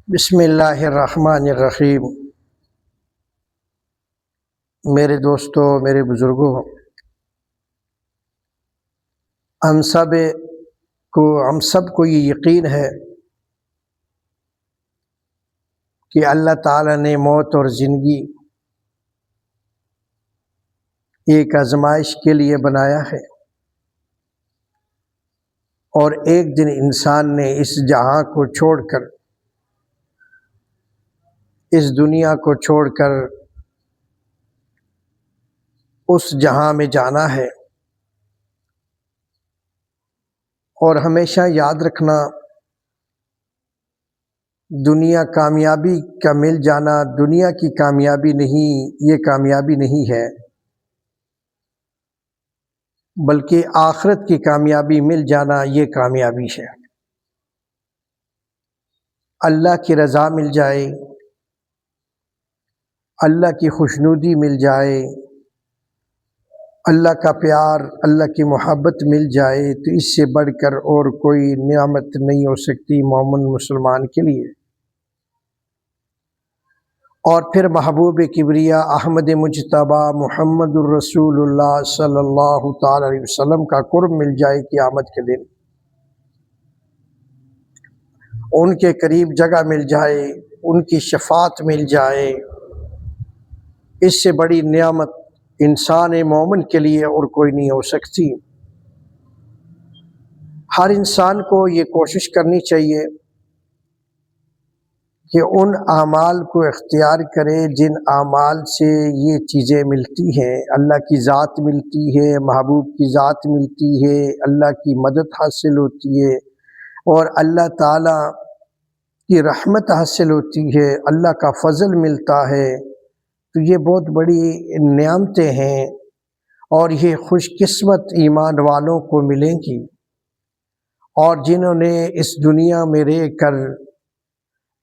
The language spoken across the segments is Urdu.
بسم اللہ الرحمن الرحیم۔ میرے دوستو، میرے بزرگوں، ہم سب کو یہ یقین ہے کہ اللہ تعالیٰ نے موت اور زندگی ایک آزمائش کے لیے بنایا ہے، اور ایک دن انسان نے اس جہاں کو چھوڑ کر، اس دنیا کو چھوڑ کر اس جہاں میں جانا ہے۔ اور ہمیشہ یاد رکھنا، دنیا کامیابی کا مل جانا دنیا کی کامیابی نہیں، یہ کامیابی نہیں ہے، بلکہ آخرت کی کامیابی مل جانا یہ کامیابی ہے۔ اللہ کی رضا مل جائے، اللہ کی خوشنودی مل جائے، اللہ کا پیار، اللہ کی محبت مل جائے، تو اس سے بڑھ کر اور کوئی نعمت نہیں ہو سکتی مومن مسلمان کے لیے۔ اور پھر محبوب کبریا احمد مجتبی محمد الرسول اللہ صلی اللہ تعالی علیہ وسلم کا قرب مل جائے قیامت کے دن، ان کے قریب جگہ مل جائے، ان کی شفاعت مل جائے، اس سے بڑی نعمت انسان مومن کے لیے اور کوئی نہیں ہو سکتی۔ ہر انسان کو یہ کوشش کرنی چاہیے کہ ان اعمال کو اختیار کرے جن اعمال سے یہ چیزیں ملتی ہیں، اللہ کی ذات ملتی ہے، محبوب کی ذات ملتی ہے، اللہ کی مدد حاصل ہوتی ہے، اور اللہ تعالیٰ کی رحمت حاصل ہوتی ہے، اللہ کا فضل ملتا ہے۔ تو یہ بہت بڑی نعمتیں ہیں، اور یہ خوش قسمت ایمان والوں کو ملیں گی، اور جنہوں نے اس دنیا میں رہ کر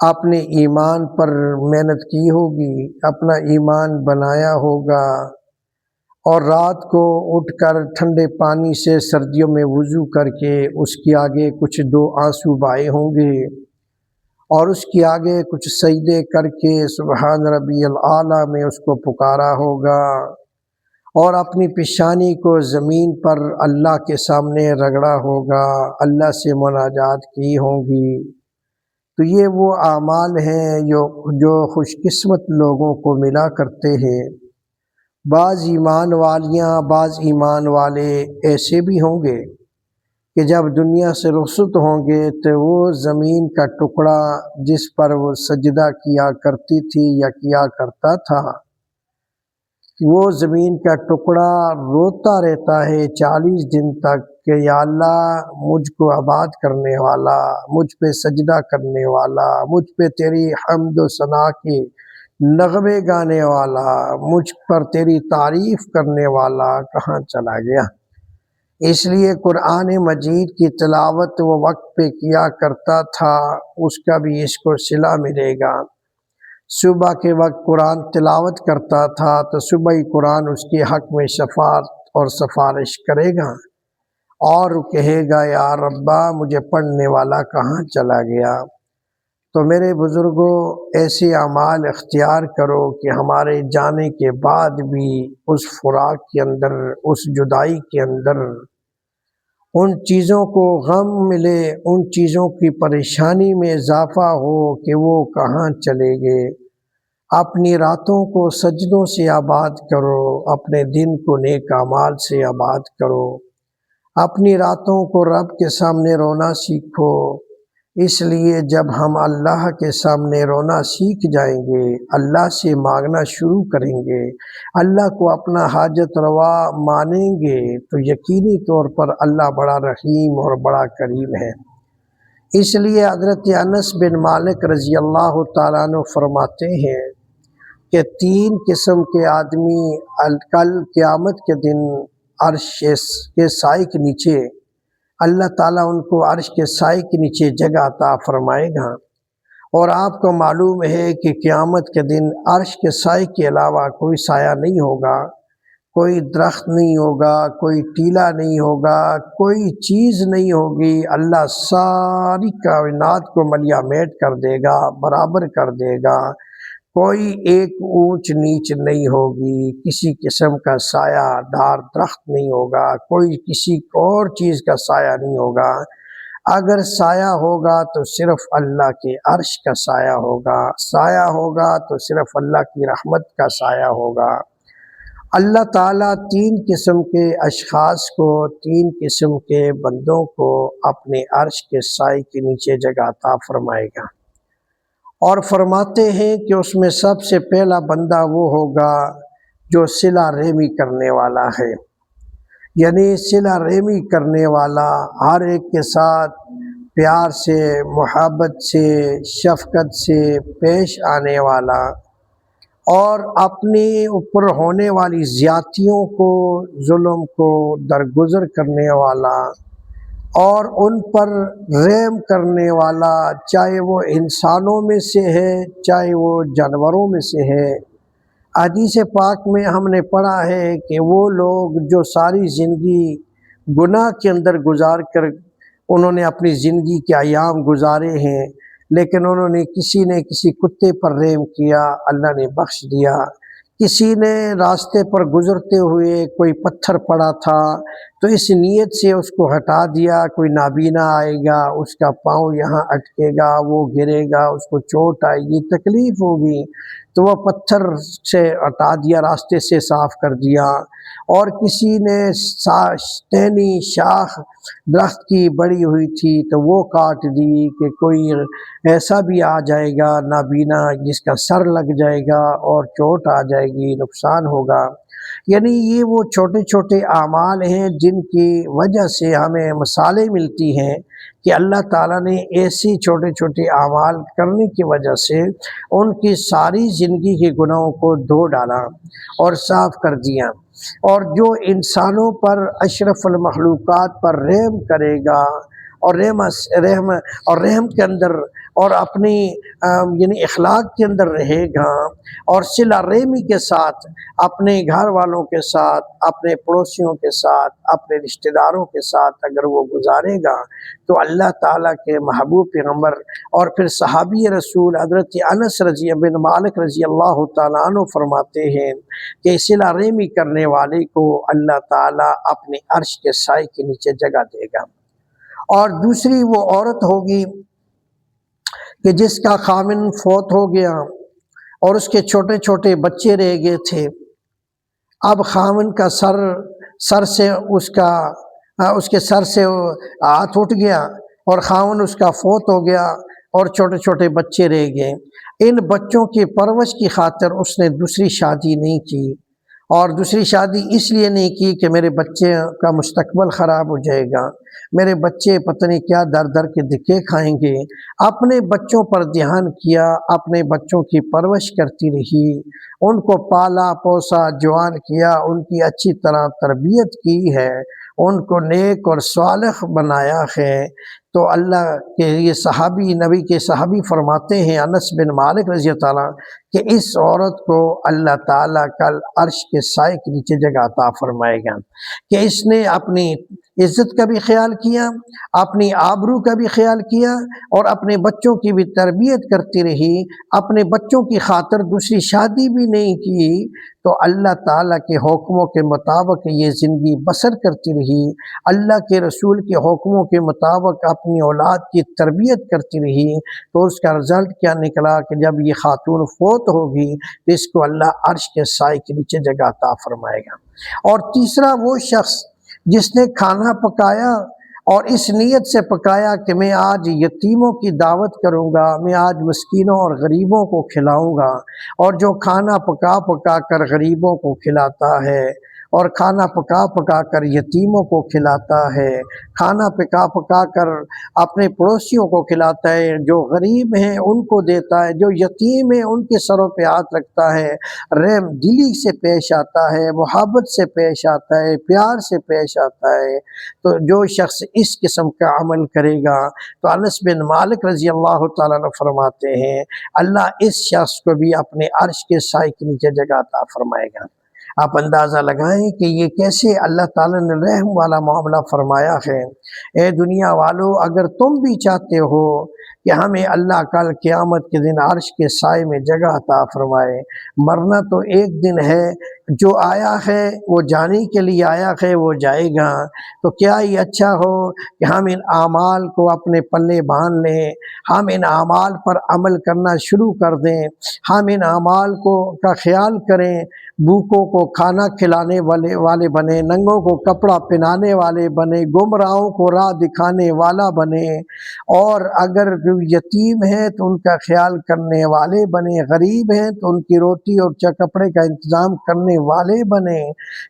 اپنے ایمان پر محنت کی ہوگی، اپنا ایمان بنایا ہوگا، اور رات کو اٹھ کر ٹھنڈے پانی سے سردیوں میں وضو کر کے اس کے آگے کچھ دو آنسو بہائے ہوں گے، اور اس کے آگے کچھ سجدے کر کے سبحان ربی الاعلیٰ میں اس کو پکارا ہوگا، اور اپنی پیشانی کو زمین پر اللہ کے سامنے رگڑا ہوگا، اللہ سے مناجات کی ہوں گی۔ تو یہ وہ اعمال ہیں جو خوش قسمت لوگوں کو ملا کرتے ہیں۔ بعض ایمان والیاں، بعض ایمان والے ایسے بھی ہوں گے کہ جب دنیا سے رخصت ہوں گے تو وہ زمین کا ٹکڑا جس پر وہ سجدہ کیا کرتی تھی یا کیا کرتا تھا، وہ زمین کا ٹکڑا روتا رہتا ہے 40 دن تک کہ یا اللہ مجھ کو آباد کرنے والا، مجھ پہ سجدہ کرنے والا، مجھ پہ تیری حمد و ثنا کے نغمے گانے والا، مجھ پر تیری تعریف کرنے والا کہاں چلا گیا۔ اس لیے قرآن مجید کی تلاوت وہ وقت پہ کیا کرتا تھا، اس کا بھی اس کو صلہ ملے گا۔ صبح کے وقت قرآن تلاوت کرتا تھا تو صبح ہی قرآن اس کے حق میں شفاعت اور سفارش کرے گا، اور کہے گا یا ربا مجھے پڑھنے والا کہاں چلا گیا۔ تو میرے بزرگوں، ایسے اعمال اختیار کرو کہ ہمارے جانے کے بعد بھی اس فراق کے اندر، اس جدائی کے اندر ان چیزوں کو غم ملے، ان چیزوں کی پریشانی میں اضافہ ہو کہ وہ کہاں چلے گئے۔ اپنی راتوں کو سجدوں سے آباد کرو، اپنے دن کو نیک اعمال سے آباد کرو، اپنی راتوں کو رب کے سامنے رونا سیکھو۔ اس لیے جب ہم اللہ کے سامنے رونا سیکھ جائیں گے، اللہ سے مانگنا شروع کریں گے، اللہ کو اپنا حاجت روا مانیں گے، تو یقینی طور پر اللہ بڑا رحیم اور بڑا کریم ہے۔ اس لیے حضرت انس بن مالک رضی اللہ تعالیٰ عنہ فرماتے ہیں کہ 3 قسم کے آدمی کل قیامت کے دن عرش کے سائے کے نیچے، اللہ تعالیٰ ان کو عرش کے سائے کے نیچے جگہ عطا فرمائے گا۔ اور آپ کو معلوم ہے کہ قیامت کے دن عرش کے سائے کے علاوہ کوئی سایہ نہیں ہوگا، کوئی درخت نہیں ہوگا، کوئی ٹیلا نہیں ہوگا، کوئی چیز نہیں ہوگی، اللہ ساری کائنات کو ملیا میٹ کر دے گا، برابر کر دے گا۔ کوئی ایک اونچ نیچ نہیں ہوگی، کسی قسم کا سایہ دار درخت نہیں ہوگا، کوئی کسی اور چیز کا سایہ نہیں ہوگا۔ اگر سایہ ہوگا تو صرف اللہ کے عرش کا سایہ ہوگا، سایہ ہوگا تو صرف اللہ کی رحمت کا سایہ ہوگا۔ اللہ تعالیٰ تین قسم کے اشخاص کو، تین قسم کے بندوں کو اپنے عرش کے سائے کے نیچے جگہ عطا فرمائے گا، اور فرماتے ہیں کہ اس میں سب سے پہلا بندہ وہ ہوگا جو صلہ رحمی کرنے والا ہے، یعنی صلہ رحمی کرنے والا، ہر ایک کے ساتھ پیار سے، محبت سے، شفقت سے پیش آنے والا، اور اپنے اوپر ہونے والی زیادتیوں کو، ظلم کو درگزر کرنے والا، اور ان پر رحم کرنے والا، چاہے وہ انسانوں میں سے ہے چاہے وہ جانوروں میں سے ہے۔ حدیث پاک میں ہم نے پڑھا ہے کہ وہ لوگ جو ساری زندگی گناہ کے اندر گزار کر انہوں نے اپنی زندگی کے ایام گزارے ہیں، لیکن انہوں نے کسی نے کسی کتے پر رحم کیا، اللہ نے بخش دیا۔ کسی نے راستے پر گزرتے ہوئے کوئی پتھر پڑا تھا تو اس نیت سے اس کو ہٹا دیا، کوئی نابینا آئے گا، اس کا پاؤں یہاں اٹکے گا، وہ گرے گا، اس کو چوٹ آئے گی، تکلیف ہوگی، تو وہ پتھر سے ہٹا دیا، راستے سے صاف کر دیا۔ اور کسی نے ٹہنی شاخ درخت کی بڑی ہوئی تھی تو وہ کاٹ دی، کہ کوئی ایسا بھی آ جائے گا نابینا جس کا سر لگ جائے گا اور چوٹ آ جائے گی، نقصان ہوگا۔ یعنی یہ وہ چھوٹے چھوٹے اعمال ہیں جن کی وجہ سے ہمیں مثالیں ملتی ہیں کہ اللہ تعالیٰ نے ایسی چھوٹے چھوٹے اعمال کرنے کی وجہ سے ان کی ساری زندگی کے گناہوں کو دھو ڈالا اور صاف کر دیا۔ اور جو انسانوں پر، اشرف المخلوقات پر رحم کرے گا اور رحم کے اندر اور اپنی یعنی اخلاق کے اندر رہے گا، اور صلہ رحمی کے ساتھ اپنے گھر والوں کے ساتھ، اپنے پڑوسیوں کے ساتھ، اپنے رشتہ داروں کے ساتھ اگر وہ گزارے گا تو اللہ تعالیٰ کے محبوب پیغمبر اور پھر صحابی رسول حضرت انس بن مالک رضی اللہ تعالیٰ عنہ فرماتے ہیں کہ صلہ رحمی کرنے والے کو اللہ تعالیٰ اپنے عرش کے سائے کے نیچے جگہ دے گا۔ اور دوسری وہ عورت ہوگی کہ جس کا خامن فوت ہو گیا اور اس کے چھوٹے چھوٹے بچے رہ گئے تھے۔ اب خامن کا سر سے اس کے سر سے ہاتھ اٹھ گیا اور خامن اس کا فوت ہو گیا اور چھوٹے چھوٹے بچے رہ گئے۔ ان بچوں کی پرورش کی خاطر اس نے دوسری شادی نہیں کی، اور دوسری شادی اس لیے نہیں کی کہ میرے بچے کا مستقبل خراب ہو جائے گا، میرے بچے پتہ نہیں کیا در در کے دھکے کھائیں گے۔ اپنے بچوں پر دھیان کیا، اپنے بچوں کی پرورش کرتی رہی، ان کو پالا پوسا، جوان کیا، ان کی اچھی طرح تربیت کی ہے، ان کو نیک اور صالح بنایا ہے۔ تو اللہ کے یہ صحابی، نبی کے صحابی فرماتے ہیں انس بن مالک رضی اللہ تعالیٰ کہ اس عورت کو اللہ تعالیٰ کل عرش کے سائے کے نیچے جگہ عطا فرمائے گا، کہ اس نے اپنی عزت کا بھی خیال کیا، اپنی آبرو کا بھی خیال کیا، اور اپنے بچوں کی بھی تربیت کرتی رہی، اپنے بچوں کی خاطر دوسری شادی بھی نہیں کی، تو اللہ تعالیٰ کے حکموں کے مطابق یہ زندگی بسر کرتی رہی، اللہ کے رسول کے حکموں کے مطابق اپنی اولاد کی تربیت کرتی رہی۔ تو اس کا رزلٹ کیا نکلا کہ جب یہ خاتون فوت ہوگی تو اس کو اللہ عرش کے سائے کے نیچے جگہ عطا فرمائے گا۔ اور تیسرا وہ شخص جس نے کھانا پکایا اور اس نیت سے پکایا کہ میں آج یتیموں کی دعوت کروں گا، میں آج مسکینوں اور غریبوں کو کھلاؤں گا، اور جو کھانا پکا پکا کر غریبوں کو کھلاتا ہے اور کھانا پکا پکا کر یتیموں کو کھلاتا ہے، کھانا پکا پکا کر اپنے پڑوسیوں کو کھلاتا ہے، جو غریب ہیں ان کو دیتا ہے، جو یتیم ہیں ان کے سروں پہ ہاتھ رکھتا ہے، رحم دلی سے پیش آتا ہے، محبت سے پیش آتا ہے، پیار سے پیش آتا ہے، تو جو شخص اس قسم کا عمل کرے گا تو انس بن مالک رضی اللہ تعالیٰ عنہ فرماتے ہیں اللہ اس شخص کو بھی اپنے عرش کے سائے کے نیچے جگہ عطا فرمائے گا۔ آپ اندازہ لگائیں کہ یہ کیسے اللہ تعالیٰ نے رحم والا معاملہ فرمایا ہے۔ اے دنیا والو، اگر تم بھی چاہتے ہو کہ ہمیں اللہ کل قیامت کے دن عرش کے سائے میں جگہ عطا فرمائے، مرنا تو ایک دن ہے، جو آیا ہے وہ جانے کے لیے آیا ہے، وہ جائے گا۔ تو کیا یہ اچھا ہو کہ ہم ان اعمال کو اپنے پلے باندھ لیں، ہم ان اعمال پر عمل کرنا شروع کر دیں، ہم ان اعمال کا خیال کریں، بھوکوں کو کھانا کھلانے والے بنے، ننگوں کو کپڑا پہنانے والے بنے، گمراہوں کو راہ دکھانے والا بنے، اور اگر یتیم ہیں تو ان کا خیال کرنے والے بنے، غریب ہیں تو ان کی روٹی اور کپڑے کا انتظام کرنے والے بنے۔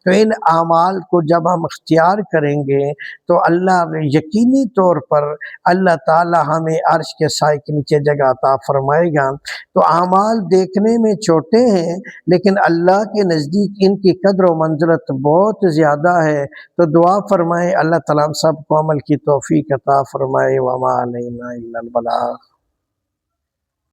تو ان اعمال کو جب ہم اختیار کریں گے تو اللہ یقینی طور پر اللہ تعالی ہمیں عرش کے سائے کے نیچے جگہ عطا فرمائے گا۔ تو اعمال دیکھنے میں چھوٹے ہیں لیکن اللہ کے نزدیک ان کی قدر و منزلت بہت زیادہ ہے۔ تو دعا فرمائے اللہ تعالیٰ ہم سب کو عمل کی توفیق عطا فرمائے۔ وما علینا الا البلاغ۔